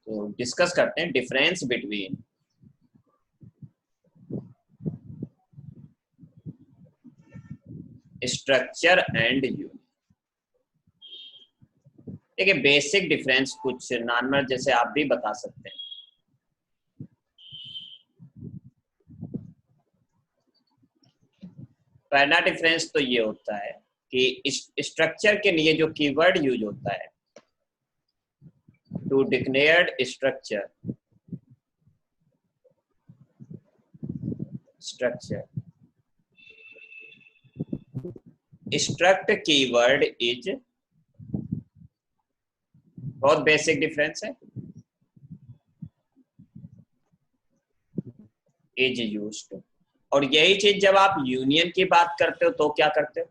तो डिस्कस करते हैं difference between structure and union. देखिए बेसिक डिफरेंस कुछ नॉर्मल जैसे आप भी बता सकते हैं। पहला डिफरेंस तो ये होता है कि स्ट्रक्चर के लिए जो कीवर्ड यूज होता है, to declared structure struct keyword is, बहुत बेसिक डिफरेंस है, इज यूज्ड। और यही चीज जब आप यूनियन की बात करते हो तो क्या करते हो?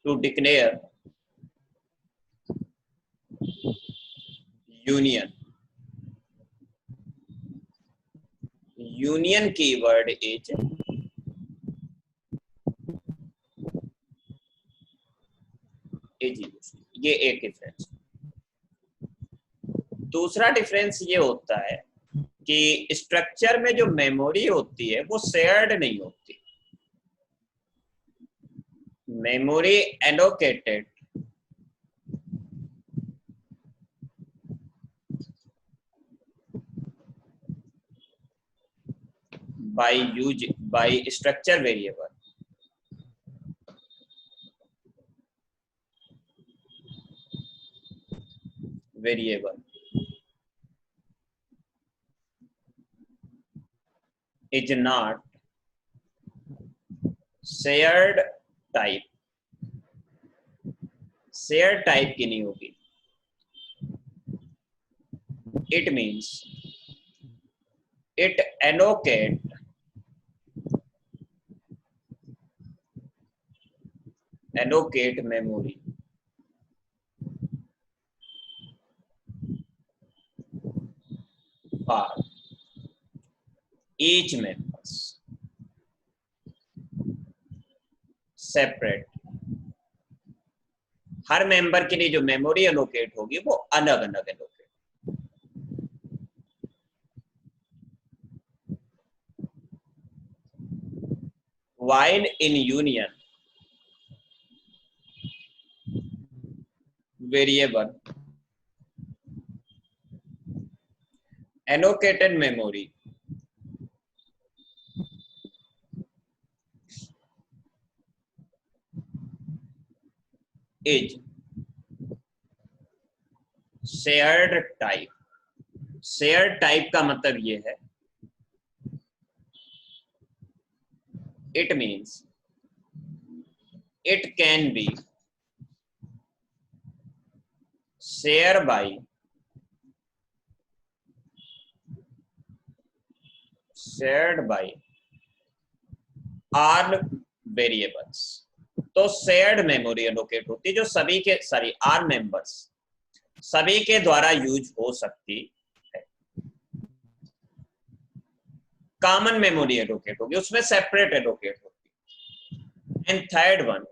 To declare union, union keyword is used. ये एक डिफरेंस। दूसरा डिफरेंस ये होता है कि स्ट्रक्चर में जो मेमोरी होती है वो शेयर्ड नहीं होती। Memory allocated by structure variable, is not shared type, share type की नहीं होगी। It means it allocate memory for each members separate। हर मेंबर के लिए जो मेमोरी एलोकेट होगी वो अलग अलग allocate. while in union variable allocated memory is shared type। Share type का मतलब ये है, it means it can be share by shared by our variables. तो शेयर्ड मेमोरी एलोकेट होती है जो सभी के आर मेंबर्स सभी के द्वारा यूज हो सकती है। कॉमन मेमोरी एलोकेट होगी, उसमें सेपरेट एलोकेट होगी। And third one,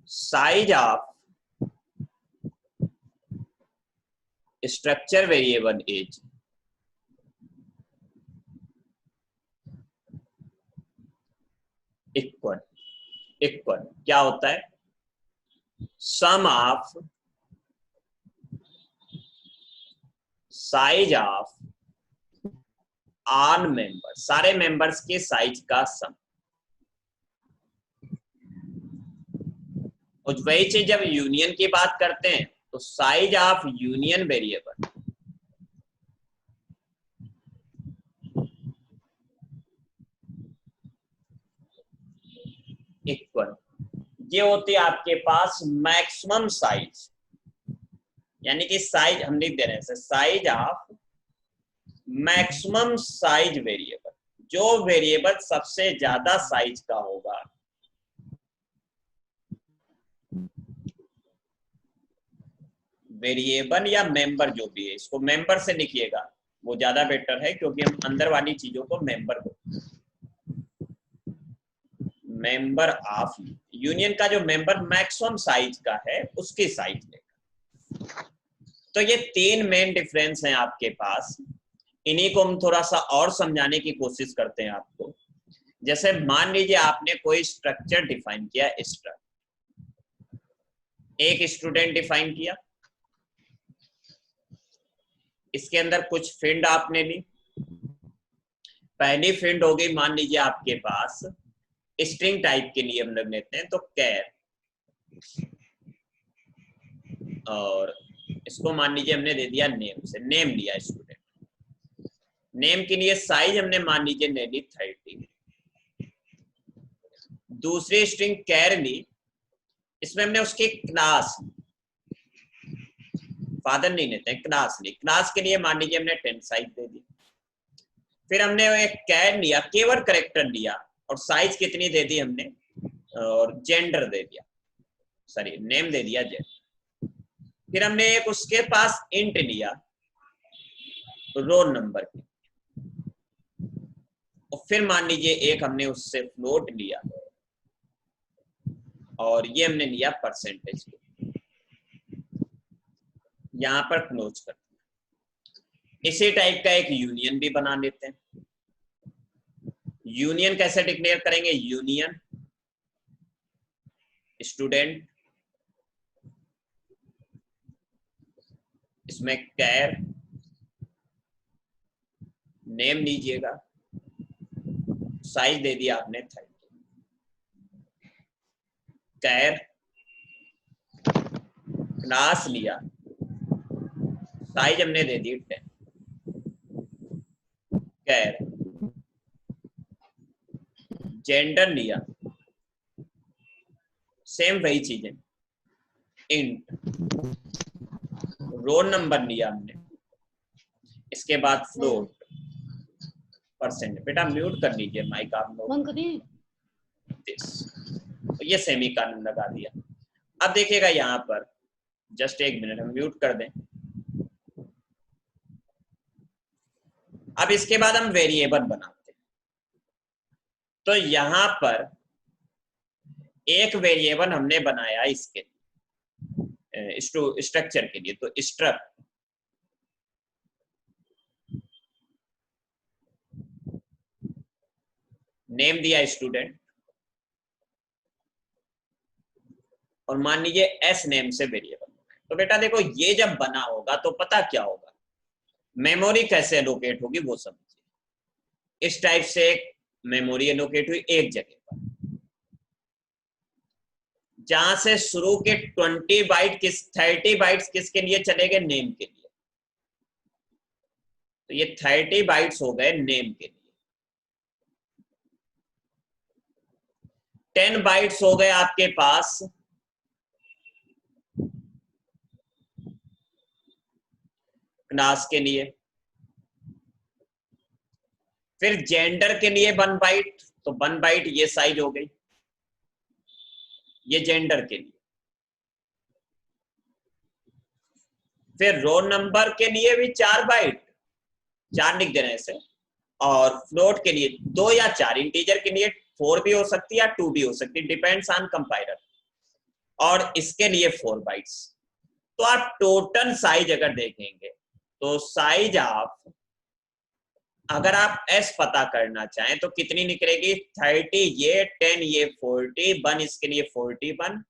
size of structure variable is equal. क्या होता है? Sum of size of all member, सारे मेंबर्स के साइज का सम। और वही चीज जब यूनियन की बात करते हैं तो size of union variable equal, ये होती है आपके पास मैक्सिमम साइज, यानी कि साइज हम लिख दे रहे हैं size of maximum size variable. जो वेरिएबल सबसे ज्यादा साइज का होगा वेरिएबल या मेंबर जो भी है, इसको मेंबर से लिखिएगा वो ज्यादा बेटर है क्योंकि हम अंदर वाली चीजों को मेंबर को मेंबर ऑफ यूनियन का जो मेंबर मैक्सिमम साइज का है उसकी साइज लेगा। तो ये तीन मेन डिफरेंस हैं आपके पास। इन्हीं को हम थोड़ा सा और समझाने की कोशिश करते हैं आपको। जैसे मान लीजिए आपने कोई स्ट्रक्चर डिफाइन किया, एक स्टूडेंट डिफाइन किया, इसके अंदर कुछ फील्ड आपने ली। पहली फील्ड हो गई मान लीजिए आपके पास स्ट्रिंग टाइप के लिए हम लोग लेते हैं तो कैर, और इसको मान लीजिए हमने दे दिया नेम से, नेम लिया स्टूडेंट। नेम के लिए साइज हमने मान लीजिए ले ली 30। दूसरी स्ट्रिंग कैर ली, इसमें हमने उसकी क्लास, फादर नहीं लेते हैं, क्लास ली। क्लास के लिए मान लीजिए हमने 10 साइज दे दी। फिर हमने एक कैर लिया, केवल करेक्टर लिया और साइज कितनी दे दी हमने, और जेंडर दे दिया, सॉरी नेम दे दिया जेंडर। फिर हमने एक उसके पास इंट लिया रोल नंबर की, और फिर मान लीजिए एक हमने उससे फ्लोट लिया और ये हमने लिया परसेंटेज। यहां पर क्लोज कर दिया। इसी टाइप का एक यूनियन भी बना लेते हैं। यूनियन कैसे डिक्लेयर करेंगे, यूनियन स्टूडेंट, इसमें कैर, नेम लीजिएगा, साइज दे दिया आपने 30, कैर क्लास लिया, साइज हमने दे दी 10, कैर जेंडर लिया, सेम वही चीजें, इंट रोल नंबर लिया हमने, इसके बाद फ्लोट, परसेंट। बेटा म्यूट कर लीजिए माइक आप लोग, तो ये सेमीकोलन लगा दिया। अब देखिएगा यहाँ पर, जस्ट एक मिनट हम म्यूट कर दें। अब इसके बाद हम वेरिएबल बनाते हैं। तो यहां पर एक वेरिएबल हमने बनाया इसके स्ट्रक्चर के लिए, तो स्ट्रक्ट, नेम दिया स्टूडेंट, और मान लीजिए एस नेम से वेरिएबल। तो बेटा देखो ये जब बना होगा तो पता क्या होगा, मेमोरी कैसे एलोकेट होगी वो समझिए। इस टाइप से एक मेमोरी एलोकेट हुई एक जगह पर, जहां से शुरू के 20 बाइट 30 बाइट्स किसके लिए चले गए, नेम के लिए। तो ये 30 बाइट्स हो गए नेम के लिए, 10 बाइट्स हो गए आपके पास क्लास के लिए। फिर जेंडर के लिए 1 बाइट, तो 1 बाइट ये साइज हो गई, ये जेंडर के लिए। फिर रोल नंबर के लिए भी 4 बाइट, 4 लिख देना ऐसे, और फ्लोट के लिए 2 या 4, इंटीजर के लिए 4 भी हो सकती है या 2 भी हो सकती है, डिपेंड्स ऑन कंपाइलर, और इसके लिए 4 बाइट्स। तो आप टोटल साइज अगर देखेंगे तो साइज ऑफ, अगर आप एस पता करना चाहें तो कितनी निकलेगी, 30 ये, 10 ये, 40, 1 इसके लिए 41,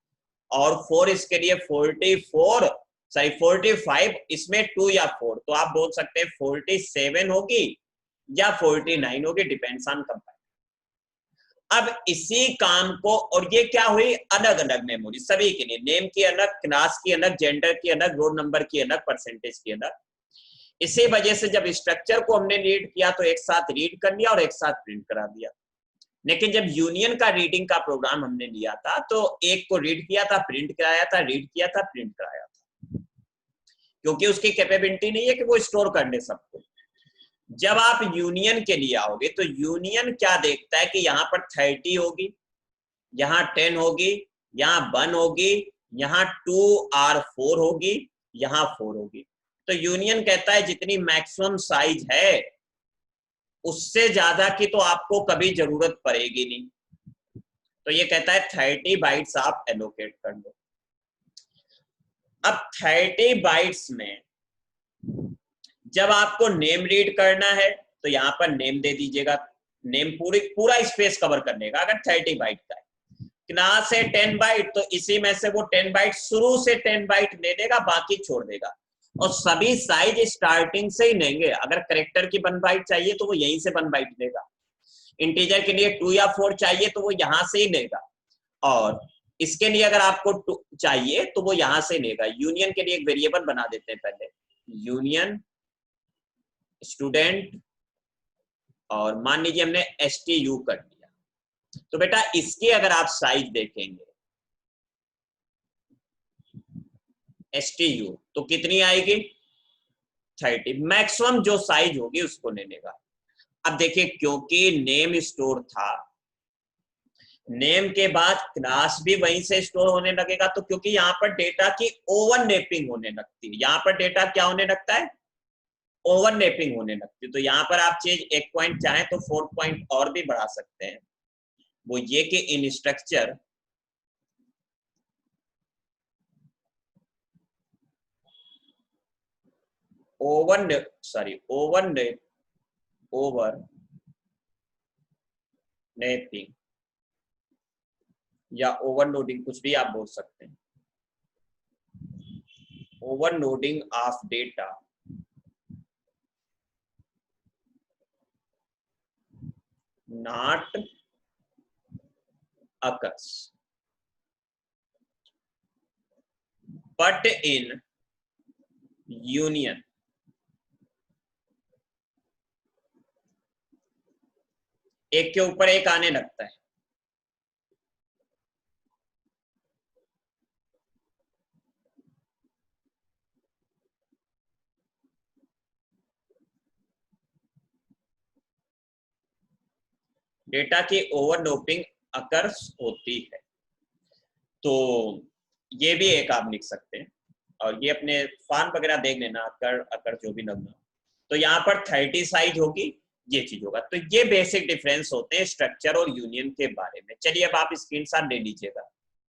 और 4 इसके लिए 44, सॉरी 45, इसमें 2 या 4, तो आप बोल सकते हैं 47 होगी या 49 होगी, डिपेंड्स ऑन कंपाइलर। अब इसी काम को, और ये क्या हुई, अलग अलग मेमोरी सभी के लिए, नेम की अलग, क्लास की अलग, जेंडर की अलग, रोल नंबर की अलग, परसेंटेज की अलग। इसी वजह से जब स्ट्रक्चर को हमने रीड किया तो एक साथ रीड कर लिया और एक साथ प्रिंट करा दिया। लेकिन जब यूनियन का रीडिंग का प्रोग्राम हमने लिया था तो एक को रीड किया था, प्रिंट कराया था, रीड किया था, प्रिंट कराया था, क्योंकि उसकी कैपेबिलिटी नहीं है कि वो स्टोर कर ले सब कुछ। जब आप यूनियन के लिए आओगे तो यूनियन क्या देखता है कि यहाँ पर 30 होगी, यहाँ 10 होगी, यहाँ 1 होगी, यहाँ 2 और 4 होगी, यहाँ 4 होगी। तो यूनियन कहता है जितनी मैक्सिमम साइज है उससे ज्यादा की तो आपको कभी जरूरत पड़ेगी नहीं। तो ये कहता है 30 बाइट्स आप एलोकेट कर दो। अब 30 बाइट्स में जब आपको नेम रीड करना है तो यहाँ पर नेम दे दीजिएगा, नेम पूरा स्पेस कवर करने का। अगर 30 बाइट का है, क्लास है 10 बाइट, तो इसी में से वो 10 बाइट शुरू से 10 बाइट ले लेगा, बाकी छोड़ देगा। और सभी साइज स्टार्टिंग से ही लेंगे। अगर करेक्टर की 1 बाइट चाहिए तो वो यहीं से 1 बाइट लेगा, इंटीजर के लिए 2 या 4 चाहिए तो वो यहां से ही लेगा, और इसके लिए अगर आपको चाहिए तो वो यहां से लेगा। यूनियन के लिए एक वेरिएबल बना देते हैं पहले, यूनियन स्टूडेंट, और मान लीजिए हमने STU कर दिया। तो बेटा इसकी अगर आप साइज देखेंगे STU तो कितनी आएगी 30, मैक्सिमम जो साइज होगी उसको लेने का। अब देखिए क्योंकि नेम स्टोर था, नेम के बाद क्लास भी वहीं से स्टोर होने लगेगा, तो क्योंकि यहाँ पर डेटा की ओवरलैपिंग होने लगती है, यहाँ पर डेटा क्या होने लगता है ओवरलैपिंग होने लगती है। तो यहाँ पर आप चीज 1 पॉइंट चाहें तो 4 पॉइंट और भी बढ़ा सकते हैं। वो ये कि इन स्ट्रक्चर ओवरलैपिंग या ओवरलोडिंग, कुछ भी आप बोल सकते हैं, overloading of data not occurs but in union एक के ऊपर एक आने लगता है। डेटा की ओवरलैपिंग अकर्स होती है। तो ये भी एक आप लिख सकते हैं, और ये अपने फॉर्म वगैरह देख लेना, अकर जो भी लगना। तो यहाँ पर 30 साइज होगी, ये चीज होगा। तो ये बेसिक डिफरेंस होते हैं स्ट्रक्चर और यूनियन के बारे में। चलिए अब आप स्क्रीनशॉट ले लीजिएगा।